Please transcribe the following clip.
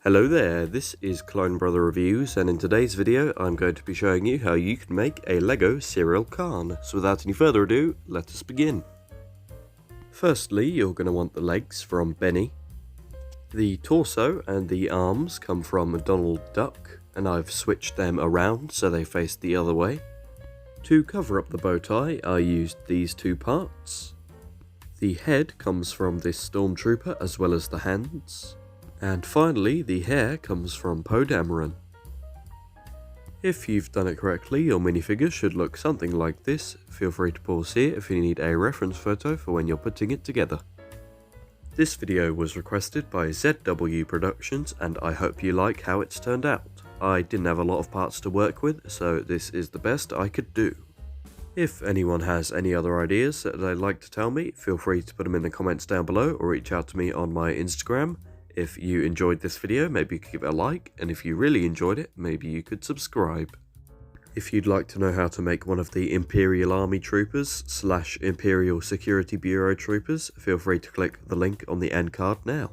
Hello there, this is Clone Brother Reviews, and in today's video I'm going to be showing you how you can make a LEGO Syril Karn. So without any further ado, let us begin. Firstly, you're going to want the legs from Benny. The torso and the arms come from Donald Duck, and I've switched them around so they face the other way. To cover up the bow tie, I used these two parts. The head comes from this stormtrooper as well as the hands. And finally, the hair comes from Poe Dameron. If you've done it correctly, your minifigure should look something like this. Feel free to pause here if you need a reference photo for when you're putting it together. This video was requested by ZW Productions, and I hope you like how it's turned out. I didn't have a lot of parts to work with, so this is the best I could do. If anyone has any other ideas that they'd like to tell me, feel free to put them in the comments down below or reach out to me on my Instagram. If you enjoyed this video, maybe you could give it a like, and if you really enjoyed it, maybe you could subscribe. If you'd like to know how to make one of the Imperial Army Troopers / Imperial Security Bureau Troopers, feel free to click the link on the end card now.